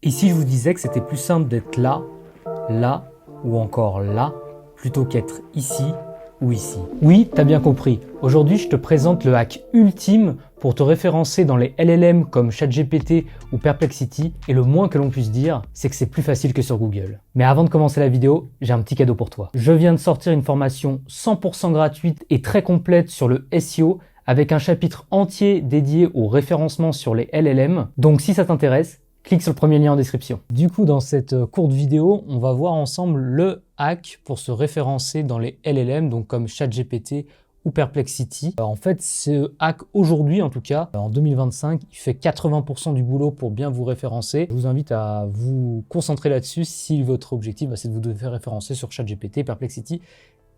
Et si je vous disais que c'était plus simple d'être là, là ou encore là, plutôt qu'être ici ou ici? Oui, t'as bien compris. Aujourd'hui, je te présente le hack ultime pour te référencer dans les LLM comme ChatGPT ou Perplexity, et le moins que l'on puisse dire, c'est que c'est plus facile que sur Google. Mais avant de commencer la vidéo, j'ai un petit cadeau pour toi. Je viens de sortir une formation 100% gratuite et très complète sur le SEO, avec un chapitre entier dédié au référencement sur les LLM. Donc si ça t'intéresse, clique sur le premier lien en description. Du coup, dans cette courte vidéo, on va voir ensemble le hack pour se référencer dans les LLM, donc comme ChatGPT ou Perplexity. En fait, ce hack aujourd'hui, en tout cas, en 2025, il fait 80% du boulot pour bien vous référencer. Je vous invite à vous concentrer là-dessus si votre objectif, c'est de vous faire référencer sur ChatGPT, Perplexity,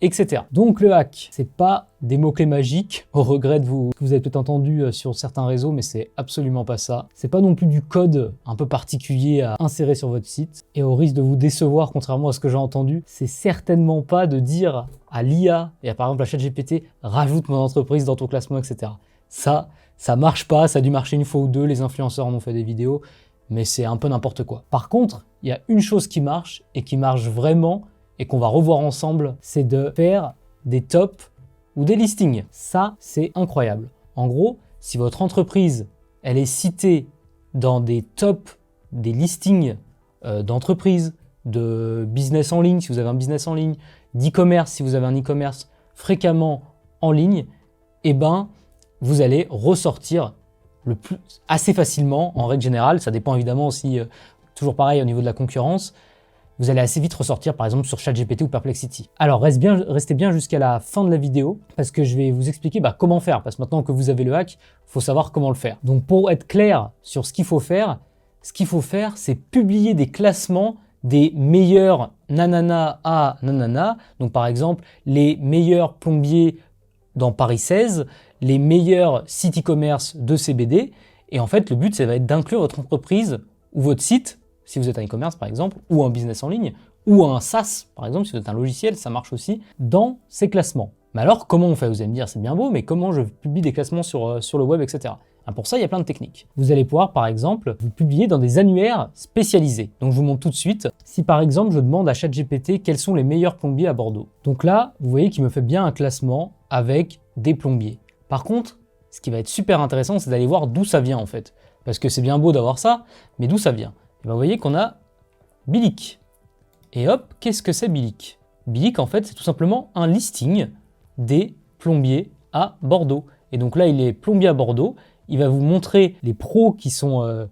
etc. Donc le hack, c'est pas des mots-clés magiques, au regret de vous, que vous avez peut-être entendu sur certains réseaux, mais c'est absolument pas ça. C'est pas non plus du code un peu particulier à insérer sur votre site. Et au risque de vous décevoir, contrairement à ce que j'ai entendu, c'est certainement pas de dire à l'IA, et par exemple à ChatGPT, rajoute mon entreprise dans ton classement, etc. Ça marche pas, ça a dû marcher une fois ou deux, les influenceurs en ont fait des vidéos, mais c'est un peu n'importe quoi. Par contre, il y a une chose qui marche, et qui marche vraiment, et qu'on va revoir ensemble, c'est de faire des tops ou des listings. Ça, c'est incroyable. En gros, si votre entreprise, elle est citée dans des tops, des listings d'entreprises, de business en ligne, si vous avez un business en ligne, d'e-commerce, si vous avez un e-commerce fréquemment en ligne, eh ben, vous allez ressortir assez facilement, en règle générale. Ça dépend évidemment aussi, toujours pareil au niveau de la concurrence, vous allez assez vite ressortir par exemple sur ChatGPT ou Perplexity. Alors restez bien jusqu'à la fin de la vidéo parce que je vais vous expliquer comment faire. Parce que maintenant que vous avez le hack, il faut savoir comment le faire. Donc pour être clair sur ce qu'il faut faire, c'est publier des classements des meilleurs nanana à nanana. Donc par exemple, les meilleurs plombiers dans Paris 16, les meilleurs sites e-commerce de CBD. Et en fait, le but, ça va être d'inclure votre entreprise ou votre site, si vous êtes un e-commerce par exemple, ou un business en ligne, ou un SaaS par exemple, si vous êtes un logiciel, ça marche aussi, dans ces classements. Mais alors, comment on fait? Vous allez me dire, c'est bien beau, mais comment je publie des classements sur le web, etc. Pour ça, il y a plein de techniques. Vous allez pouvoir, par exemple, vous publier dans des annuaires spécialisés. Donc, je vous montre tout de suite. Si, par exemple, je demande à ChatGPT quels sont les meilleurs plombiers à Bordeaux. Donc là, vous voyez qu'il me fait bien un classement avec des plombiers. Par contre, ce qui va être super intéressant, c'est d'aller voir d'où ça vient, en fait. Parce que c'est bien beau d'avoir ça, mais d'où ça vient? Et bien, vous voyez qu'on a Bilic. Et hop, qu'est-ce que c'est Bilic? Bilic, en fait, c'est tout simplement un listing des plombiers à Bordeaux. Et donc là, il est plombier à Bordeaux. Il va vous montrer les pros qui sont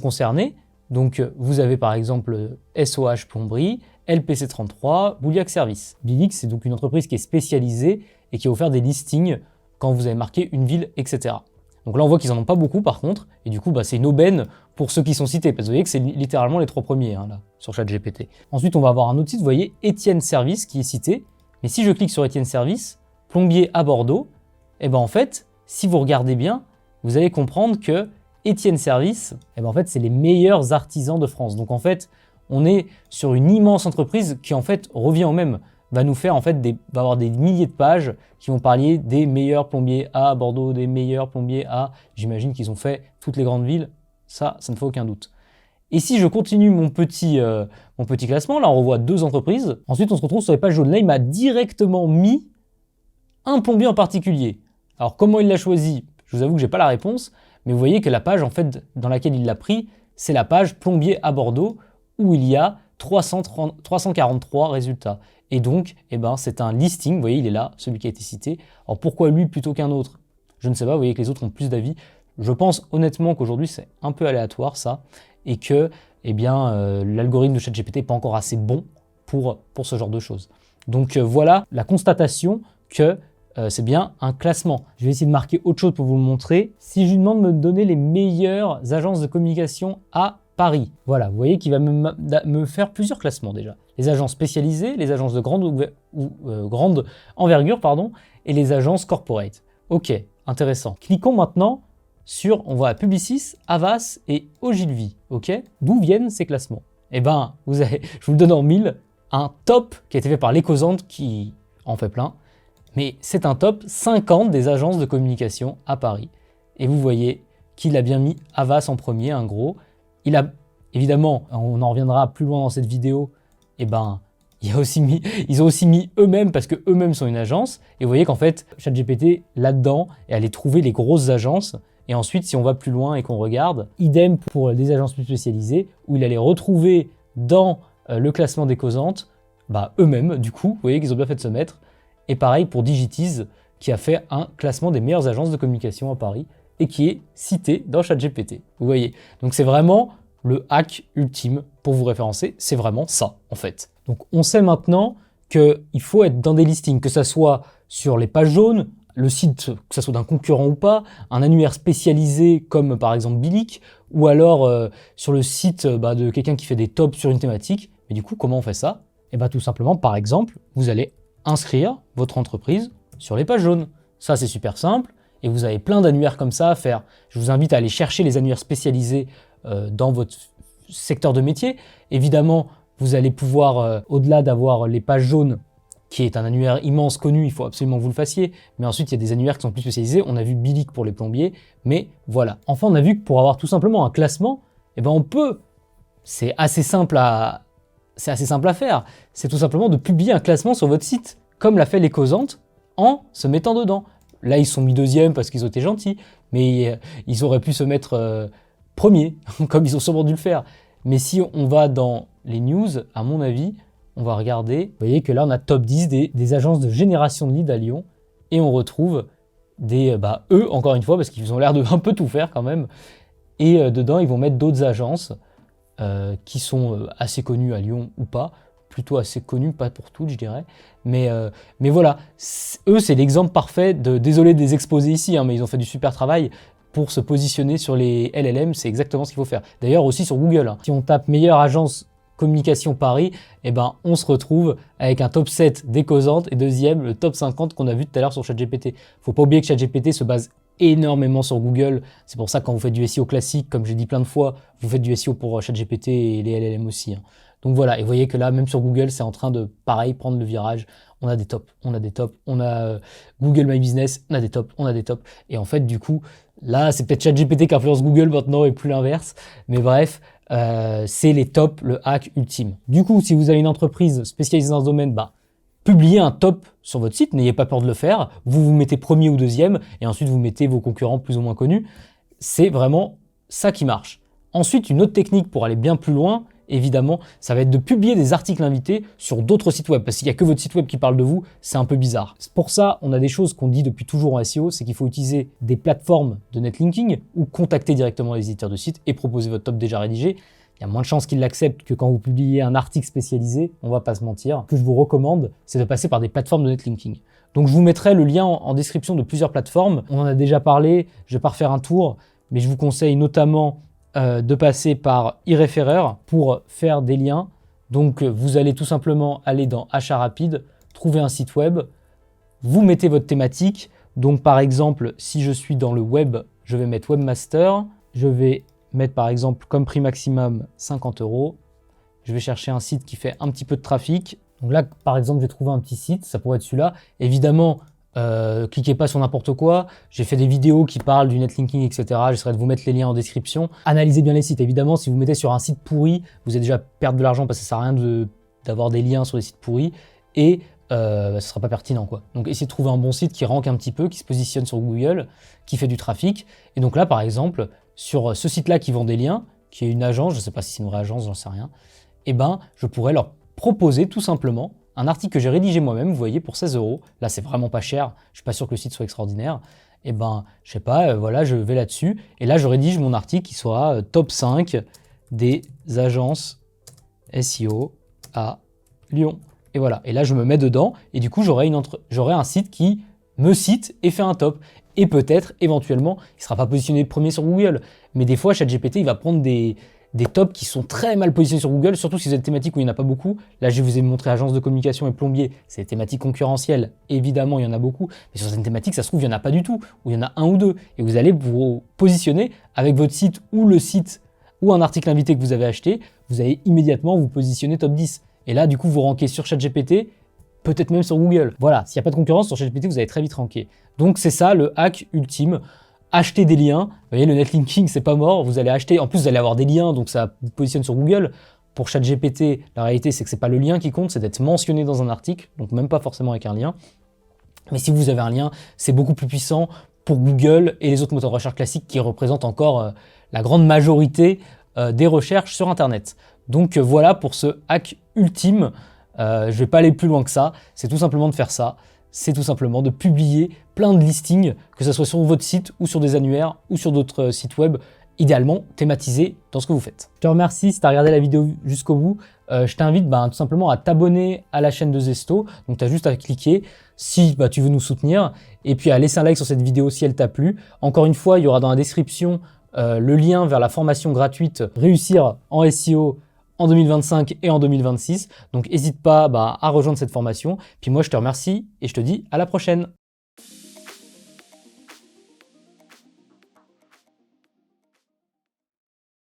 concernés. Donc, vous avez par exemple SOH Plomberie, LPC33, Bouliac Service. Bilic, c'est donc une entreprise qui est spécialisée et qui va vous faire des listings quand vous avez marqué une ville, etc. Donc là, on voit qu'ils n'en ont pas beaucoup par contre, et du coup, c'est une aubaine pour ceux qui sont cités, parce que vous voyez que c'est littéralement les 3 premiers là, sur ChatGPT. Ensuite, on va avoir un autre site, vous voyez, Étienne Service qui est cité, mais si je clique sur Étienne Service, plombier à Bordeaux, et ben en fait, si vous regardez bien, vous allez comprendre que Étienne Service, et ben en fait, c'est les meilleurs artisans de France. Donc en fait, on est sur une immense entreprise qui en fait revient au même. Va nous faire en fait va avoir des milliers de pages qui vont parler des meilleurs plombiers à Bordeaux, des meilleurs plombiers à, j'imagine qu'ils ont fait toutes les grandes villes, ça ne fait aucun doute. Et si je continue mon petit classement, là on revoit 2 entreprises, ensuite on se retrouve sur les pages jaunes. Là il m'a directement mis un plombier en particulier. Alors comment il l'a choisi? Je vous avoue que j'ai pas la réponse, mais vous voyez que la page en fait dans laquelle il l'a pris, c'est la page plombier à Bordeaux où il y a 343 résultats. Et donc, c'est un listing, vous voyez, il est là, celui qui a été cité. Alors pourquoi lui plutôt qu'un autre? Je ne sais pas, vous voyez que les autres ont plus d'avis. Je pense honnêtement qu'aujourd'hui, c'est un peu aléatoire ça, et que l'algorithme de ChatGPT n'est pas encore assez bon pour ce genre de choses. Donc voilà la constatation que c'est bien un classement. Je vais essayer de marquer autre chose pour vous le montrer. Si je lui demande de me donner les meilleures agences de communication à Paris. Voilà, vous voyez qu'il va me faire plusieurs classements déjà. Les agences spécialisées, les agences de grande envergure, et les agences corporate. Ok, intéressant. Cliquons maintenant sur, on voit à Publicis, Havas et Ogilvy. Ok, d'où viennent ces classements? Eh ben, je vous le donne en 1000, un top qui a été fait par l'Ecosante qui en fait plein, mais c'est un top 50 des agences de communication à Paris. Et vous voyez qu'il a bien mis Havas en premier, un gros. Il a Évidemment, on en reviendra plus loin dans cette vidéo, eh ben, ils ont aussi mis eux-mêmes parce que eux-mêmes sont une agence. Et vous voyez qu'en fait, ChatGPT, là-dedans, est allé trouver les grosses agences. Et ensuite, si on va plus loin et qu'on regarde, idem pour des agences plus spécialisées, où il allait retrouver dans le classement des causantes, eux-mêmes, du coup, vous voyez qu'ils ont bien fait de se mettre. Et pareil pour Digitiz, qui a fait un classement des meilleures agences de communication à Paris et qui est cité dans ChatGPT. Vous voyez. Donc c'est vraiment le hack ultime pour vous référencer. C'est vraiment ça, en fait. Donc on sait maintenant qu'il faut être dans des listings, que ça soit sur les pages jaunes, le site, que ça soit d'un concurrent ou pas, un annuaire spécialisé comme par exemple Bilic, ou alors sur le site de quelqu'un qui fait des tops sur une thématique. Mais du coup, comment on fait ça? Et tout simplement, par exemple, vous allez inscrire votre entreprise sur les pages jaunes. Ça, c'est super simple. Et vous avez plein d'annuaires comme ça à faire. Je vous invite à aller chercher les annuaires spécialisés dans votre secteur de métier. Évidemment, vous allez pouvoir, au-delà d'avoir les pages jaunes, qui est un annuaire immense, connu, il faut absolument que vous le fassiez. Mais ensuite, il y a des annuaires qui sont plus spécialisés. On a vu Bilic pour les plombiers, mais voilà. Enfin, on a vu que pour avoir tout simplement un classement, on peut, c'est assez simple à faire. C'est tout simplement de publier un classement sur votre site, comme l'a fait les causantes, en se mettant dedans. Là, ils sont mis deuxième parce qu'ils ont été gentils, mais ils auraient pu se mettre premier, comme ils ont sûrement dû le faire. Mais si on va dans les news, à mon avis, on va regarder. Vous voyez que là, on a top 10 des agences de génération de leads à Lyon, et on retrouve eux, encore une fois, parce qu'ils ont l'air de un peu tout faire quand même, et dedans, ils vont mettre d'autres agences qui sont assez connues à Lyon ou pas, plutôt assez connues, pas pour toutes, je dirais. Mais voilà, eux, c'est l'exemple parfait désolé de les exposer ici, mais ils ont fait du super travail pour se positionner sur les LLM, c'est exactement ce qu'il faut faire. D'ailleurs, aussi sur Google, si on tape meilleure agence communication Paris, on se retrouve avec un top 7 des causantes et deuxième, le top 50 qu'on a vu tout à l'heure sur ChatGPT. Faut pas oublier que ChatGPT se base énormément sur Google. C'est pour ça que quand vous faites du SEO classique, comme j'ai dit plein de fois, vous faites du SEO pour ChatGPT et les LLM aussi. Donc voilà, et vous voyez que là, même sur Google, c'est en train de, pareil, prendre le virage. On a des tops, on a Google My Business, on a des tops. Et en fait, du coup, là, c'est peut-être ChatGPT qui influence Google maintenant et plus l'inverse. Mais bref, c'est les tops, le hack ultime. Du coup, si vous avez une entreprise spécialisée dans ce domaine, publiez un top sur votre site, n'ayez pas peur de le faire. Vous vous mettez premier ou deuxième, et ensuite vous mettez vos concurrents plus ou moins connus. C'est vraiment ça qui marche. Ensuite, une autre technique pour aller bien plus loin, évidemment, ça va être de publier des articles invités sur d'autres sites web, parce qu'il n'y a que votre site web qui parle de vous, c'est un peu bizarre. Pour ça, on a des choses qu'on dit depuis toujours en SEO, c'est qu'il faut utiliser des plateformes de netlinking ou contacter directement les éditeurs de sites et proposer votre top déjà rédigé. Il y a moins de chances qu'ils l'acceptent que quand vous publiez un article spécialisé, on va pas se mentir. Ce que je vous recommande, c'est de passer par des plateformes de netlinking. Donc je vous mettrai le lien en description de plusieurs plateformes. On en a déjà parlé, je vais pas refaire un tour, mais je vous conseille notamment de passer par eReferrer pour faire des liens. Donc vous allez tout simplement aller dans Achat rapide, trouver un site web, vous mettez votre thématique. Donc par exemple, si je suis dans le web, je vais mettre Webmaster, je vais mettre par exemple comme prix maximum 50 €. Je vais chercher un site qui fait un petit peu de trafic. Donc là, par exemple, j'ai trouvé un petit site, ça pourrait être celui-là. Évidemment, cliquez pas sur n'importe quoi. J'ai fait des vidéos qui parlent du netlinking, etc. J'essaierai de vous mettre les liens en description. Analysez bien les sites. Évidemment, si vous mettez sur un site pourri, vous allez déjà perdre de l'argent parce que ça sert à rien d'avoir des liens sur des sites pourris. Et ce sera pas pertinent, quoi. Donc essayez de trouver un bon site qui rank un petit peu, qui se positionne sur Google, qui fait du trafic. Et donc là, par exemple, sur ce site-là qui vend des liens, qui est une agence, je ne sais pas si c'est une vraie agence, j'en sais rien, je pourrais leur proposer tout simplement un article que j'ai rédigé moi-même, vous voyez, pour 16 €. Là, c'est vraiment pas cher, je suis pas sûr que le site soit extraordinaire. Je sais pas, voilà, je vais là-dessus, et là, je rédige mon article qui sera top 5 des agences SEO à Lyon. Et voilà, et là, je me mets dedans, et du coup, j'aurai un site qui me cite et fait un top. Et peut-être, éventuellement, il ne sera pas positionné premier sur Google. Mais des fois, ChatGPT, il va prendre des tops qui sont très mal positionnés sur Google, surtout si vous êtes thématique où il n'y en a pas beaucoup. Là, je vous ai montré agence de communication et plombier, c'est des thématiques concurrentielles. Évidemment, il y en a beaucoup. Mais sur certaines thématiques, ça se trouve, il n'y en a pas du tout, ou il y en a un ou deux. Et vous allez vous positionner avec votre site ou le site ou un article invité que vous avez acheté. Vous allez immédiatement vous positionner top 10. Et là, du coup, vous rankez sur ChatGPT, peut-être même sur Google. Voilà, s'il n'y a pas de concurrence sur ChatGPT, vous allez très vite ranker. Donc c'est ça le hack ultime. acheter des liens. Vous voyez, le netlinking, c'est pas mort. Vous allez acheter, en plus, vous allez avoir des liens, donc ça vous positionne sur Google. Pour ChatGPT, la réalité, c'est que c'est pas le lien qui compte, c'est d'être mentionné dans un article, donc même pas forcément avec un lien. Mais si vous avez un lien, c'est beaucoup plus puissant pour Google et les autres moteurs de recherche classiques qui représentent encore la grande majorité des recherches sur Internet. Donc voilà pour ce hack ultime. Je ne vais pas aller plus loin que ça. C'est tout simplement de faire ça. C'est tout simplement de publier plein de listings, que ce soit sur votre site ou sur des annuaires ou sur d'autres sites web, idéalement thématisés dans ce que vous faites. Je te remercie si tu as regardé la vidéo jusqu'au bout. Je t'invite tout simplement à t'abonner à la chaîne de Zesto. Donc tu as juste à cliquer si tu veux nous soutenir et puis à laisser un like sur cette vidéo si elle t'a plu. Encore une fois, il y aura dans la description le lien vers la formation gratuite Réussir en SEO en 2025 et en 2026. Donc n'hésite pas à rejoindre cette formation. Puis moi je te remercie et je te dis à la prochaine.